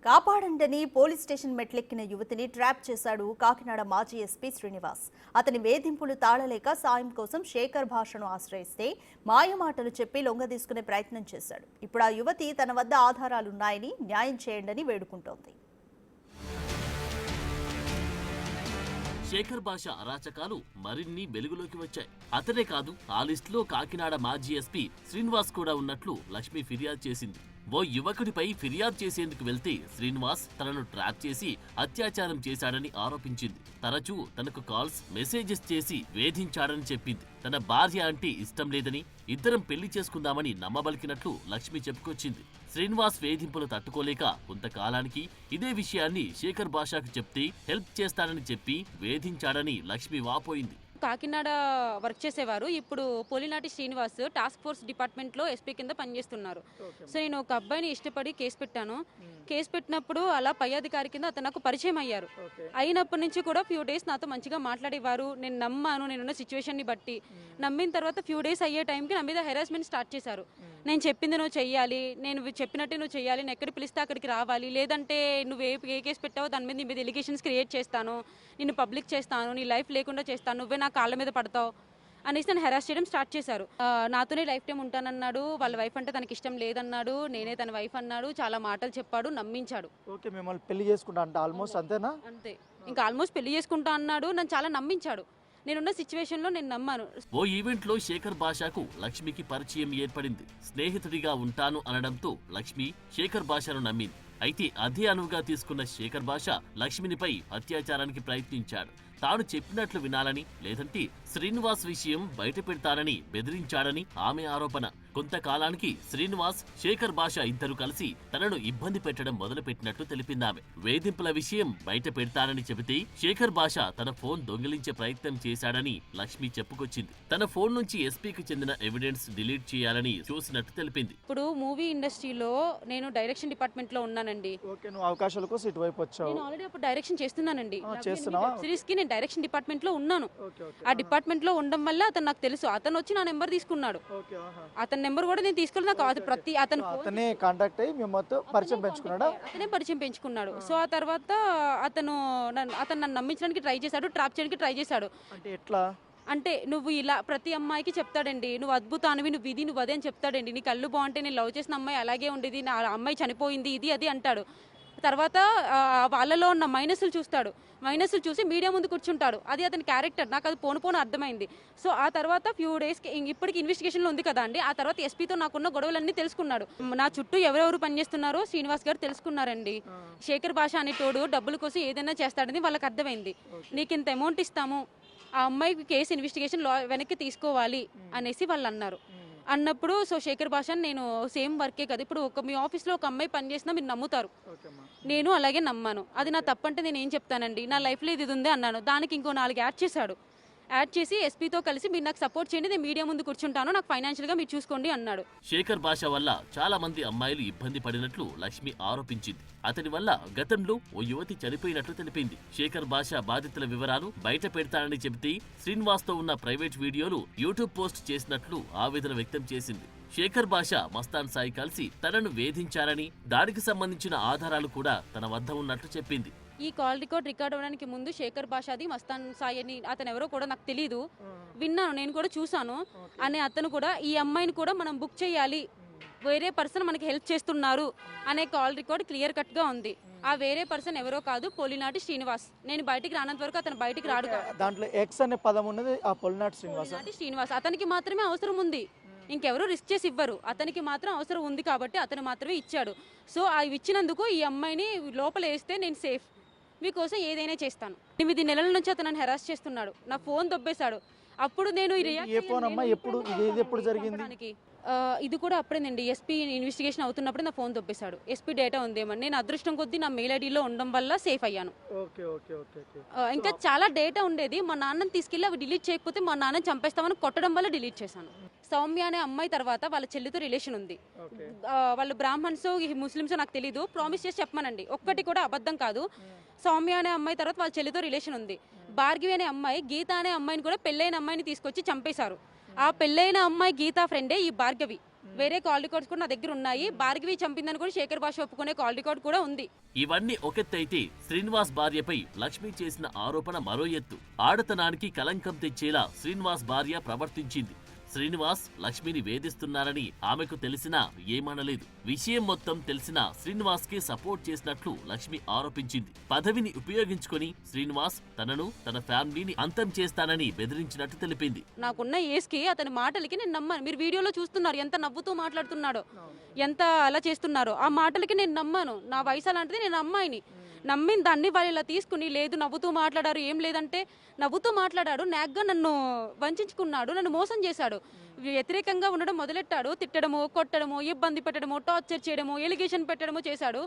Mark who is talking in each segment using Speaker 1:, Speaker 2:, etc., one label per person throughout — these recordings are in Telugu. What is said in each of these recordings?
Speaker 1: కాపాడండని పోలీస్ స్టేషన్ మెట్లెక్కిన యువతిని ట్రాప్ చేశాడు కాకినాడ మాజీ ఎస్పీ శ్రీనివాస్. అతని వేధింపులు తాళలేక సాయం కోసం శేఖర్ భాషను ఆశ్రయిస్తే మాయమాటలు చెప్పి లొంగదీసుకునే ప్రయత్నం చేశాడు. ఇప్పుడు ఆ యువతి తన వద్ద ఆధారాలున్నాయని న్యాయం చేయండని వేడుకుంటోంది.
Speaker 2: శేఖర్ భాష అరాచకాలు మరిన్ని వెలుగులోకి వచ్చాయి. అతనే కాదు, ఆ లిస్టులో కాకినాడ మాజీ ఎస్పీ శ్రీనివాస్ కూడా ఉన్నట్లు లక్ష్మి ఫిర్యాదు చేసింది. ఓ యువకుడిపై ఫిర్యాదు చేసేందుకు వెళ్తే శ్రీనివాస్ తనను ట్రాప్ చేసి అత్యాచారం చేశాడని ఆరోపించింది. తరచూ తనకు కాల్స్, మెసేజెస్ చేసి వేధించాడని చెప్పింది. తన భార్య అంటే ఇష్టం లేదని, ఇద్దరం పెళ్లి చేసుకుందామని నమ్మబలికినట్లు లక్ష్మి చెప్పుకొచ్చింది. శ్రీనివాస్ వేధింపులు తట్టుకోలేక కొంతకాలానికి ఇదే విషయాన్ని శేఖర్ భాషకు చెప్తే హెల్ప్ చేస్తానని చెప్పి వేధించాడని లక్ష్మి వాపోయింది.
Speaker 3: కాకినాడ వర్క్ చేసేవారు. ఇప్పుడు పోలినాటి శ్రీనివాస్ టాస్క్ ఫోర్స్ డిపార్ట్మెంట్లో ఎస్పీ కింద పనిచేస్తున్నారు. సో నేను ఒక అబ్బాయిని ఇష్టపడి కేసు పెట్టాను. కేసు పెట్టినప్పుడు అలా పై అధికారి కింద అతను నాకు పరిచయం అయ్యారు. అయినప్పటి నుంచి కూడా ఫ్యూ డేస్ నాతో మంచిగా మాట్లాడేవారు. నేను నమ్మాను, నేనున్న సిచ్యువేషన్ని బట్టి. నమ్మిన తర్వాత ఫ్యూ డేస్ అయ్యే టైంకి నా మీద హెరాస్మెంట్ స్టార్ట్ చేశారు. నేను చెప్పింది నువ్వు చెయ్యాలి, నేను చెప్పినట్టే నువ్వు చెయ్యాలి, నేను ఎక్కడికి పిలిస్తే అక్కడికి రావాలి, లేదంటే నువ్వు ఏ కేసు పెట్టావో దాని మీద నీ మీద ఎలిగేషన్స్ క్రియేట్ చేస్తాను, నిన్ను పబ్లిక్ చేస్తాను, నీ లైఫ్ లేకుండా చేస్తాను, నువ్వే నా కాళ్ళ మీద పడతావు అనేసి నన్ను హెరాస్ చేయడం స్టార్ట్ చేశారు. నాతోనే లైఫ్ టైం ఉంటానన్నాడు, వాళ్ళ వైఫ్ అంటే తనకి ఇష్టం లేదన్నాడు, నేనే తన వైఫ్ అన్నాడు, చాలా మాటలు చెప్పాడు, నమ్మించాడు.
Speaker 4: ఓకే, మిమ్మల్ని పెళ్లి చేసుకుంటా అంటే ఆల్మోస్ట్ అంతేనా?
Speaker 3: అంతే, ఇంకా ఆల్మోస్ట్ పెళ్లి చేసుకుంటా అన్నాడు. నన్ను చాలా నమ్మించాడు. నేనున్న సిచ్యువేషన్లో నేను నమ్మాను.
Speaker 2: ఓ ఈవెంట్లో శేఖర్ భాషకు లక్ష్మికి పరిచయం ఏర్పడింది. స్నేహితుడిగా ఉంటాను అనడంతో లక్ష్మి శేఖర్ భాషను నమ్మింది. అయితే అదే అనువుగా తీసుకున్న శేఖర్ భాష లక్ష్మినిపై అత్యాచారానికి ప్రయత్నించాడు. తాను చెప్పినట్లు వినాలని, లేదంటే శ్రీనివాస్ విషయం బయట పెడతానని బెదిరించాడని ఆమె ఆరోపణ. కొంతకాలానికి శ్రీనివాస్, శేఖర్ భాష ఇద్దరు కలిసి తనను ఇబ్బంది పెట్టడం మొదలుపెట్టినట్లు తెలిపిందామె. వేధింపుల విషయం బయట పెడతానని చెబితే శేఖర్ భాష తన ఫోన్ దొంగిలించే ప్రయత్నం చేశాడని లక్ష్మి చెప్పుకొచ్చింది. తన ఫోన్ నుంచి ఎస్పీకి చెందిన ఎవిడెన్స్ డిలీట్ చేయాలని చూసినట్టు తెలిపింది.
Speaker 3: ఇప్పుడు మూవీ ఇండస్ట్రీలో నేను డైరెక్షన్ డిపార్ట్మెంట్ లో ఉన్నానండి.
Speaker 4: ఓకే, నువ్వు అవకాశాల కోసం ఇటువైపు వచ్చావు.
Speaker 3: నేను ఆల్రెడీ అప్పుడు డైరెక్షన్ చేస్తున్నానండి.
Speaker 4: చేస్తున్నావా?
Speaker 3: సిరీస్ కి నేను డైరెక్షన్ డిపార్ట్మెంట్ లో ఉన్నాను. ఆ డిపార్ట్మెంట్ లో ఉండడం వల్ల అతను నాకు తెలుసు. అతను వచ్చి నా నెంబర్ తీసుకున్నాడు. అతని నెంబర్ కూడా నేను తీసుకుని నాకు
Speaker 4: అతనే కాంటాక్ట్ అయ్యి మేమతో పరిచయం పెంచుకున్నాడు.
Speaker 3: అతనే పరిచయం పెంచుకున్నాడు. సో ఆ తర్వాత అతను నన్ను నమ్మించడానికి ట్రై చేశాడు, ట్రాప్ చేయడానికి ట్రై చేశాడు.
Speaker 4: అంటే ఎట్లా
Speaker 3: అంటే నువ్వు ఇలా ప్రతి అమ్మాయికి చెప్తాడండి, నువ్వు అద్భుతానివి, నువ్వు ఇది, నువ్వు అదే అని చెప్తాడండి. నీ కళ్ళు బాగుంటే, నేను లవ్ చేసిన అమ్మాయి అలాగే ఉండేది, నా అమ్మాయి చనిపోయింది, ఇది అది అంటాడు. తర్వాత వాళ్ళలో ఉన్న మైనస్లు చూస్తాడు. మైనస్లు చూసి మీడియా ముందు కూర్చుంటాడు. అది అతని క్యారెక్టర్. నాకు అది పోను అర్థమైంది. సో ఆ తర్వాత ఫ్యూ డేస్కి ఇప్పటికి ఇన్వెస్టిగేషన్లో ఉంది కదా అండి. ఆ తర్వాత ఎస్పీతో నాకున్న గొడవలన్నీ తెలుసుకున్నాడు. నా చుట్టూ ఎవరెవరు పనిచేస్తున్నారో శ్రీనివాస్ గారు తెలుసుకున్నారండి. శేఖర్ భాష అనేటోడు డబ్బుల కోసం ఏదైనా చేస్తాడని వాళ్ళకి అర్థమైంది. నీకు ఇంత అమౌంట్ ఇస్తాము, ఆ అమ్మాయికి కేసు ఇన్వెస్టిగేషన్ వెనక్కి తీసుకోవాలి అనేసి వాళ్ళు అన్నారు. అన్నప్పుడు సో శేఖర్ భాష నేను సేమ్ వర్కే కదా, ఇప్పుడు మీ ఆఫీస్లో ఒక అమ్మాయి పనిచేసినా మీరు నమ్ముతారు, నేను అలాగే నమ్మాను. అది నా తప్పంటే నేను ఏం చెప్తానండి, నా లైఫ్లో ఇది ఉంది అన్నాను. దానికి ఇంకో 4 యాడ్ చేశాడు. యాడ్ చేసి ఎస్పీతో కలిసి మీరు నాకు సపోర్ట్ చేయండి, నేను మీడియా ముందు కూర్చుంటాను, నాకు ఫైనాన్షియల్గా మీరు చూసుకోండి అన్నాడు.
Speaker 2: శేఖర్ భాష వల్ల చాలా మంది అమ్మాయిలు ఇబ్బంది పడినట్లు లక్ష్మి ఆరోపించింది. అతని వల్ల గతంలో ఓ యువతి చనిపోయినట్లు తెలిపింది. శేఖర్ భాష బాధితుల వివరాలు బయట పెడతానని చెబితే శ్రీనివాస్ తో ఉన్న ప్రైవేట్ వీడియోలు యూట్యూబ్ పోస్ట్ చేసినట్లు ఆవేదన వ్యక్తం చేసింది. శేఖర్ భాష, మస్తాన్ సాయి కలిసి తనను వేధించారని, దానికి సంబంధించిన ఆధారాలు కూడా తన వద్ద ఉన్నట్లు చెప్పింది.
Speaker 3: ఈ కాల్ రికార్డ్ అవ్వడానికి ముందు శేఖర్ భాషది, మస్తాన్ సాయి అని అతను ఎవరో కూడా నాకు తెలియదు, విన్నాను, నేను కూడా చూసాను. అనే అతను కూడా ఈ అమ్మాయిని కూడా మనం బుక్ చేయాలి, వేరే పర్సన్ మనకి హెల్ప్ చేస్తున్నారు అనే కాల్ రికార్డ్ క్లియర్ కట్ గా ఉంది. ఆ వేరే పర్సన్ ఎవరో కాదు, పోలినాటి శ్రీనివాస్. నేను బయటికి రానంత వరకు అతను బయటికి రాడు.
Speaker 4: దాంట్లో ఎక్స్ అనే పదం ఉన్నది ఆ పోలినాటి
Speaker 3: శ్రీనివాస్. అతనికి మాత్రమే అవసరం ఉంది, ఇంకెవరు రిస్క్ చేసి ఇవ్వరు. అతనికి మాత్రం అవసరం ఉంది కాబట్టి అతను మాత్రమే ఇచ్చాడు. సో అవి ఇచ్చినందుకు ఈ అమ్మాయిని లోపల వేస్తే నేను సేఫ్, మీకోసం ఏదైనా చేస్తాను. 8 నెలల నుంచి అతను హెరాస్ చేస్తున్నాడు, నా ఫోన్ దొబ్బేశాడు. అప్పుడు నేను
Speaker 4: ఎప్పుడు జరిగింది?
Speaker 3: ఇది కూడా అప్పుడేనండి, ఎస్పీ ఇన్వెస్టిగేషన్ అవుతున్నప్పుడు నా ఫోన్ దొబ్బేశాడు. ఎస్పీ డేటా ఉందేమని నేను అదృష్టం కొద్దీ నా మెయిల్ ఐడీలో ఉండడం వల్ల సేఫ్ అయ్యాను. ఇంకా చాలా డేటా ఉండేది, మా నాన్నని తీసుకెళ్ళి అవి డిలీట్ చేయకపోతే మా నాన్నని చంపేస్తామని కొట్టడం వల్ల డిలీట్ చేశాను. సౌమ్య అనే అమ్మాయి తర్వాత వాళ్ళ చెల్లితో రిలేషన్ ఉంది. వాళ్ళు బ్రాహ్మణ్స్ ముస్లిమ్స్ నాకు తెలీదు, ప్రామిస్ చేసి చెప్పమనండి, ఒక్కటి కూడా అబద్ధం కాదు. సౌమ్య అనే అమ్మాయి తర్వాత వాళ్ళ చెల్లితో రిలేషన్ ఉంది. భార్గవి అనే అమ్మాయి, గీత అనే అమ్మాయిని కూడా పెళ్ళైన అమ్మాయిని తీసుకొచ్చి చంపేశారు. ఆ పెళ్ళైన అమ్మాయి గీత ఫ్రెండే ఈ భార్గవి. వేరే కాల్ రికార్డ్స్ కూడా నా దగ్గర ఉన్నాయి. భార్గవి చంపిందని కూడా శేఖర్ భాష ఒప్పుకునే కాల్ రికార్డ్ కూడా ఉంది.
Speaker 2: ఇవన్నీ ఒకెత్తైతే శ్రీనివాస్ భార్యపై లక్ష్మి చేసిన ఆరోపణ మరో ఎత్తు. ఆడతనానికి కలంకం తెచ్చేలా శ్రీనివాస్ భార్య ప్రవర్తించింది. శ్రీనివాస్ లక్ష్మిని వేధిస్తున్నారని ఆమెకు తెలిసినా ఏమనలేదు. విషయం మొత్తం తెలిసినా శ్రీనివాస్ కి సపోర్ట్ చేసినట్లు లక్ష్మి ఆరోపించింది. పదవిని ఉపయోగించుకొని శ్రీనివాస్ తనను తన ఫ్యామిలీని అంతం చేస్తానని బెదిరించినట్టు తెలిపింది.
Speaker 3: నాకున్న ఏజ్కి అతని మాటలకి నేను నమ్మాను. మీరు వీడియోలో చూస్తున్నారు ఎంత నవ్వుతూ మాట్లాడుతున్నాడో, ఎంత అలా చేస్తున్నారో. ఆ మాటలకి నేను నమ్మాను. నా వయసు అలాంటిది, నేను అమ్మాయిని నమ్మిన దాన్ని వాళ్ళు ఇలా తీసుకుని లేదు నవ్వుతూ మాట్లాడారు, ఏం లేదంటే నవ్వుతూ మాట్లాడాడు. నాగ్గా నన్ను వంచుకున్నాడు, నన్ను మోసం చేశాడు. వ్యతిరేకంగా ఉండడం మొదలెట్టాడు. తిట్టడము, కొట్టడము, ఇబ్బంది పెట్టడము, టార్చర్ చేయడము, ఎలిగేషన్ పెట్టడము చేశాడు.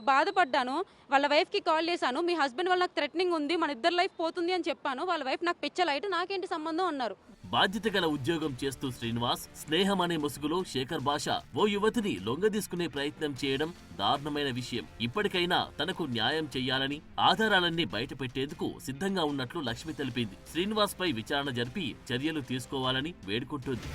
Speaker 3: బాధపడ్డాను. వాళ్ళ వైఫ్కి కాల్ చేశాను. మీ హస్బెండ్ వాళ్ళ నాకు థ్రెటనింగ్ ఉంది, మన ఇద్దరు లైఫ్ పోతుంది అని చెప్పాను. వాళ్ళ వైఫ్ నాకు పిచ్చలైట్, నాకేంటి సంబంధం అన్నారు.
Speaker 2: బాధ్యత గల ఉద్యోగం చేస్తూ శ్రీనివాస్ స్నేహం అనే ముసుగులో శేఖర్ భాష ఓ యువతిని లొంగదీసుకునే ప్రయత్నం చేయడం దారుణమైన విషయం. ఇప్పటికైనా తనకు న్యాయం చెయ్యాలని, ఆధారాలన్నీ బయటపెట్టేందుకు సిద్ధంగా ఉన్నట్లు లక్ష్మి తెలిపింది. శ్రీనివాస్ పై విచారణ జరిపి చర్యలు తీసుకోవాలని వేడుకుంటుంది.